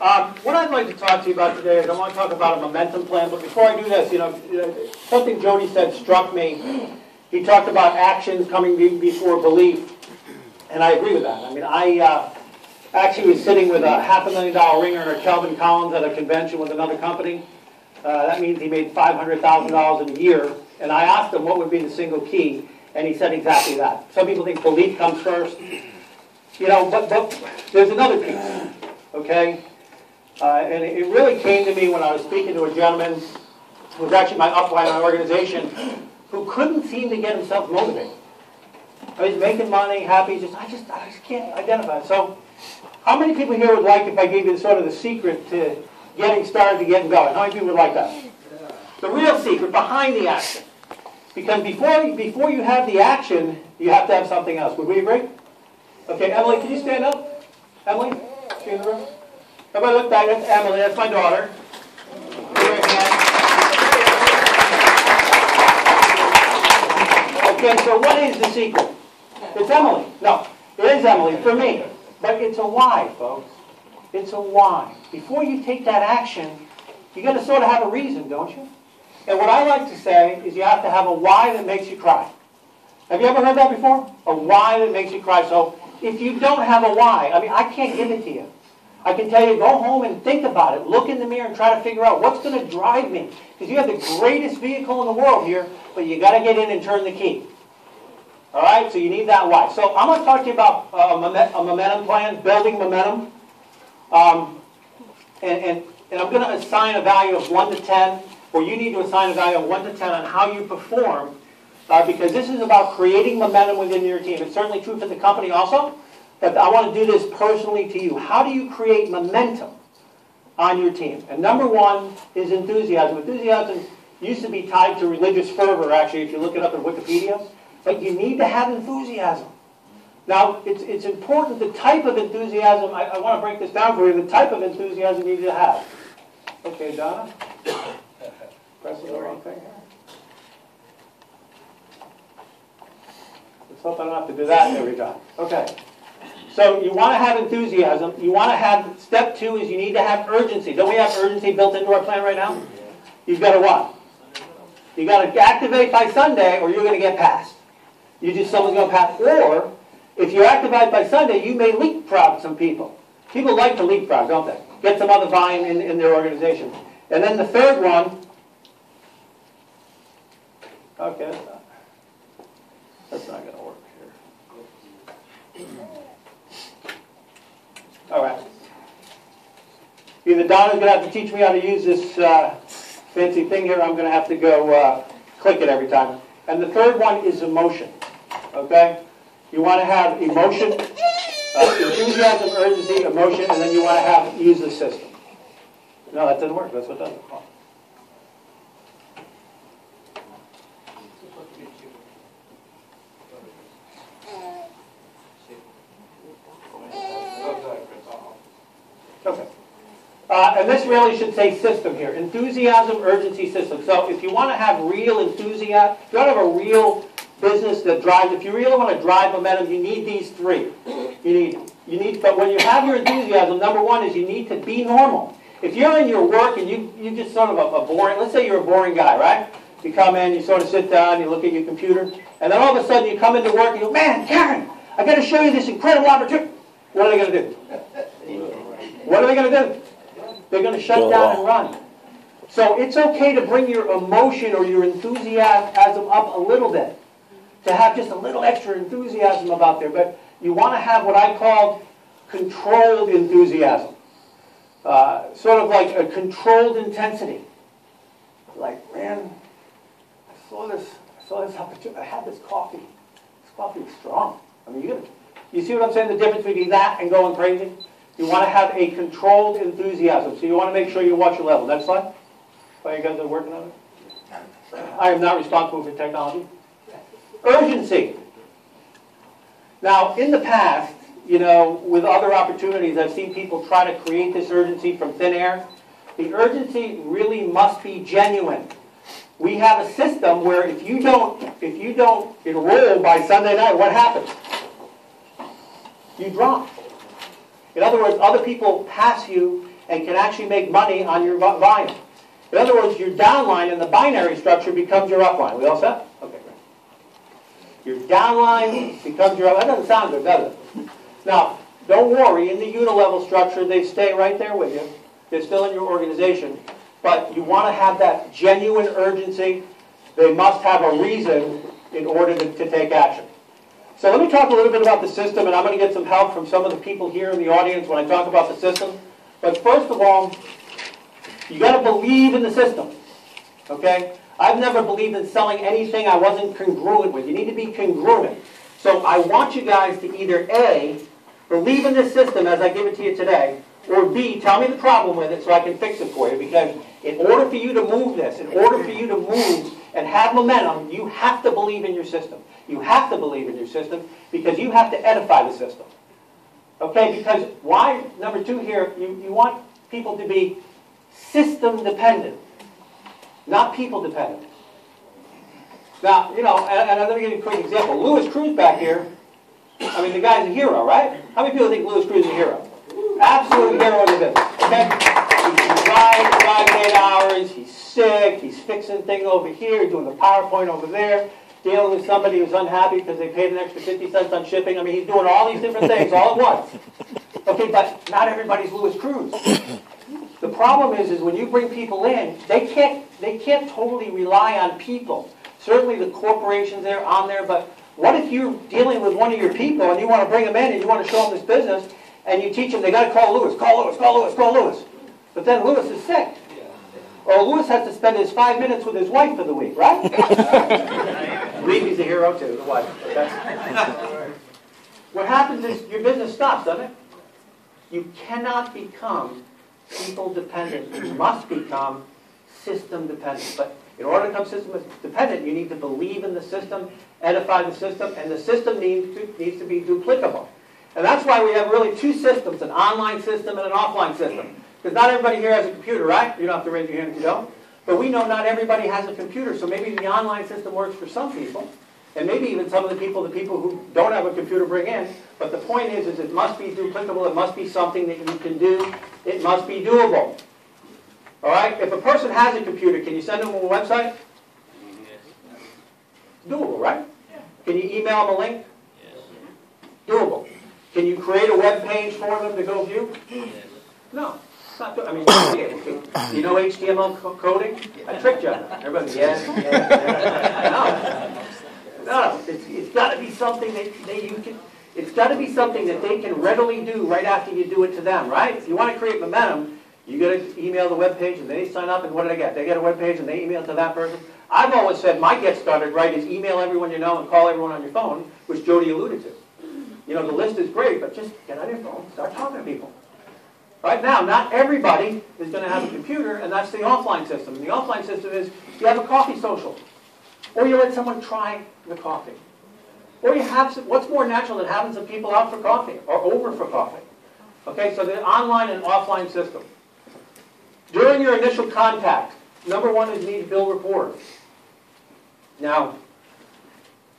What I'd like to talk to you about today is I want to talk about a momentum plan. But before I do this, something Jody said struck me. He talked about actions coming before belief, and I agree with that. I mean, I actually was sitting with a $500,000 ring earner, Kelvin Collins, at a convention with another company. That means he made $500,000 in a year. And I asked him what would be the single key, and he said exactly that. Some people think belief comes first. But there's another piece, okay? And it really came to me when I was speaking to a gentleman who was actually my upline in my organization, who couldn't seem to get himself motivated. I was making money, happy, I just can't identify. So, how many people here would like if I gave you sort of the secret to getting started, to getting going? How many people would like that? The real secret behind the action. Because before you have the action, you have to have something else. Would we agree? Okay, Emily, can you stand up? Emily, she in the room? Everybody look back. That's Emily. That's my daughter. Okay, so what is the secret? It's Emily. No, it is Emily for me. But it's a why, folks. It's a why. Before you take that action, you got to sort of have a reason, don't you? And what I like to say is you have to have a why that makes you cry. Have you ever heard that before? A why that makes you cry. So if you don't have a why, I mean, I can't give it to you. I can tell you, go home and think about it. Look in the mirror and try to figure out what's going to drive me. Because you have the greatest vehicle in the world here, but you got to get in and turn the key. All right? So you need that why. So I'm going to talk to you about a momentum plan, building momentum. And I'm going to assign a value of 1 to 10, or you need to assign a value of 1 to 10 on how you perform, because this is about creating momentum within your team. It's certainly true for the company also, but I want to do this personally to you. How do you create momentum on your team? And number one is enthusiasm. Enthusiasm used to be tied to religious fervor, actually, if you look it up in Wikipedia. But you need to have enthusiasm. Now, it's important, the type of enthusiasm, I want to break this down for you, the type of enthusiasm you need to have. Okay, Donna? Pressing the wrong thing here. Let's hope I don't have to do that every time. Okay. So you want to have enthusiasm. You want to have, step 2 is you need to have urgency. Don't we have urgency built into our plan right now? You've got to what? You've got to activate by Sunday or you're going to get passed. Someone's going to pass. Or, if you activate by Sunday, you may leapfrog some people. People like to leapfrog, don't they? Get some other volume in their organization. And then the third one, okay, that's not going to work here. All right. Either Donna's going to have to teach me how to use this fancy thing here, I'm going to have to go click it every time. And the third one is emotion. Okay? You want to have emotion, enthusiasm, urgency, emotion, and then you want to use the system. No, that doesn't work. That's what doesn't work. Okay. And this really should say system here. Enthusiasm, urgency, system. So if you want to have real enthusiasm, if you want to have a real business that drives, if you really want to drive momentum, you need these three. You need, but when you have your enthusiasm, number one is you need to be normal. If you're in your work and you just sort of a boring, let's say you're a boring guy, right? You come in, you sort of sit down, you look at your computer, and then all of a sudden you come into work and you go, man, Karen, I got to show you this incredible opportunity. What are they going to do? What are they going to do? They're going to shut down and run. So it's okay to bring your emotion or your enthusiasm up a little bit, to have just a little extra enthusiasm about there. But you want to have what I call controlled enthusiasm, sort of like a controlled intensity. Like, man, I saw this opportunity. I had this coffee. This coffee is strong. I mean, you see what I'm saying? The difference between that and going crazy. You want to have a controlled enthusiasm. So you want to make sure you watch your level. Next slide. While you guys are working on it. I am not responsible for technology. Urgency. Now, in the past, with other opportunities, I've seen people try to create this urgency from thin air. The urgency really must be genuine. We have a system where if you don't enroll by Sunday night, what happens? You drop. In other words, other people pass you and can actually make money on your volume. In other words, your downline in the binary structure becomes your upline. We all set? Okay, great. Your downline becomes your upline. That doesn't sound good, does it? Now, don't worry. In the unilevel structure, they stay right there with you. They're still in your organization. But you want to have that genuine urgency. They must have a reason in order to take action. So let me talk a little bit about the system, and I'm going to get some help from some of the people here in the audience when I talk about the system. But first of all, you got to believe in the system, okay? I've never believed in selling anything I wasn't congruent with. You need to be congruent. So I want you guys to either A, believe in this system as I give it to you today, or B, tell me the problem with it so I can fix it for you. Because in order for you to move this, in order for you to move and have momentum, you have to believe in your system. You have to believe in your system because you have to edify the system. Okay, because why, number two here, you want people to be system dependent, not people dependent. Now, you know, and let me give you a quick example. Louis Cruz back here, I mean, the guy's a hero, right? How many people think Louis Cruz is a hero? Absolute hero of the business, okay? He's driving 8 hours, he's sick, he's fixing things over here, doing the PowerPoint over there, dealing with somebody who's unhappy because they paid an extra 50 cents on shipping. I mean, he's doing all these different things all at once. Okay, but not everybody's Louis Cruz. The problem is when you bring people in, they can't totally rely on people. Certainly the corporations there on there, but what if you're dealing with one of your people and you want to bring them in and you want to show them this business and you teach them they got to call Louis, call Louis, call Louis, call Louis. But then Louis is sick. Or Louis has to spend his 5 minutes with his wife for the week, right? Reedy's a hero too, the wife. What happens is your business stops, doesn't it? You cannot become people dependent. You must become system dependent. But in order to become system dependent, you need to believe in the system, edify the system, and the system needs to be duplicable. And that's why we have really two systems, an online system and an offline system. Because not everybody here has a computer, right? You don't have to raise your hand if you don't. But we know not everybody has a computer, so maybe the online system works for some people. And maybe even some of the people who don't have a computer bring in. But the point is it must be duplicable. It must be something that you can do. It must be doable. All right? If a person has a computer, can you send them a website? Yes. Doable, right? Yeah. Can you email them a link? Yes. Doable. Can you create a web page for them to go view? Yes. No. It's not good. I mean, you be able to. You know HTML coding? I tricked you. Everybody, yes. No. It's got to be something that you can. It's got to be something that they can readily do right after you do it to them, right? If you want to create momentum, you got to email the web page, and they sign up, and what do they get? They get a web page, and they email it to that person. I've always said my get started right is email everyone you know and call everyone on your phone, which Jody alluded to. You know, the list is great, but just get on your phone, start talking to people. Right now, not everybody is going to have a computer, and that's the offline system. And the offline system is you have a coffee social, or you let someone try the coffee. Or you have some, what's more natural than having some people out for coffee or over for coffee? Okay, so the online and offline system. During your initial contact, number one is you need to build rapport. Now,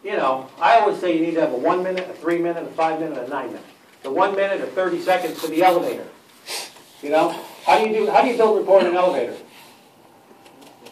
you know, I always say you need to have a 1 minute, a 3 minute, a 5 minute, a 9 minute. The 1 minute or 30 seconds for the elevator. You know, how do you build rapport in an elevator?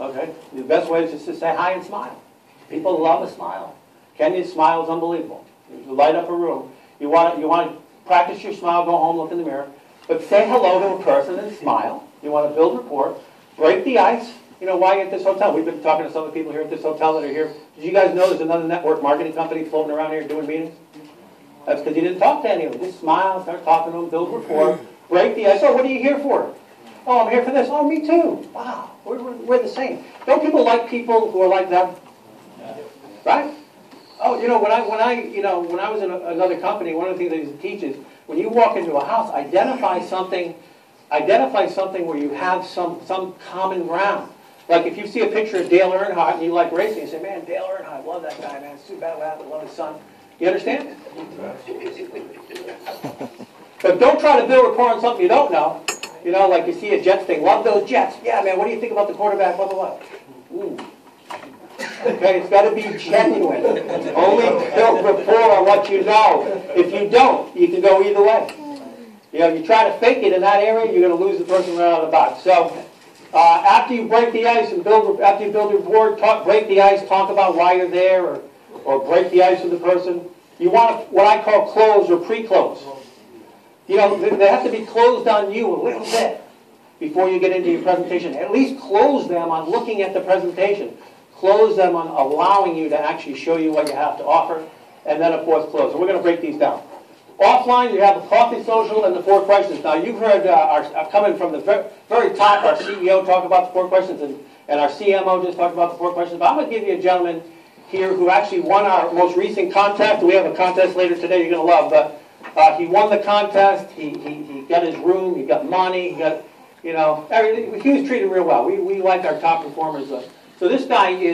Okay, the best way is just to say hi and smile. People love a smile. Kenya's smile is unbelievable. You light up a room. You want to practice your smile, go home, look in the mirror, but say hello to a person and smile. You want to build rapport, break the ice. You know, why at this hotel? We've been talking to some of the people here at this hotel that are here. Did you guys know there's another network marketing company floating around here doing meetings? That's because you didn't talk to any of them. Just smile, start talking to them, build rapport, break the ice. Oh, what are you here for? Oh, I'm here for this. Oh, me too. Wow, we're the same. Don't people like people who are like them? Right? Oh, you know, when I was in another company, one of the things they used to teach is when you walk into a house, identify something where you have some common ground. Like if you see a picture of Dale Earnhardt and you like racing, you say, man, Dale Earnhardt, love that guy, man. It's too bad what happened, love his son. You understand? But don't try to build rapport on something you don't know. You know, like you see a Jets thing, love those Jets. Yeah, man, what do you think about the quarterback, blah, blah, blah. Ooh. Okay, it's got to be genuine. Only build rapport on what you know. If you don't, you can go either way. You know, you try to fake it in that area, you're going to lose the person right out of the box. So after you break the ice and after you build your board, break the ice, talk about why you're there, or break the ice with the person. You want what I call close or pre-close. You know, they have to be closed on you a little bit before you get into your presentation. At least close them on looking at the presentation. Close them on allowing you to actually show you what you have to offer. And then, of course, close. And we're going to break these down. Offline, you have the coffee social and the 4 questions. Now, you've heard, coming from the very top, our CEO talk about the 4 questions, and our CMO just talked about the 4 questions. But I'm going to give you a gentleman here who actually won our most recent contest. We have a contest later today you're going to love. But he won the contest. He got his room. He got money. He got, you know, everything. He was treated real well. We like our top performers. So this guy is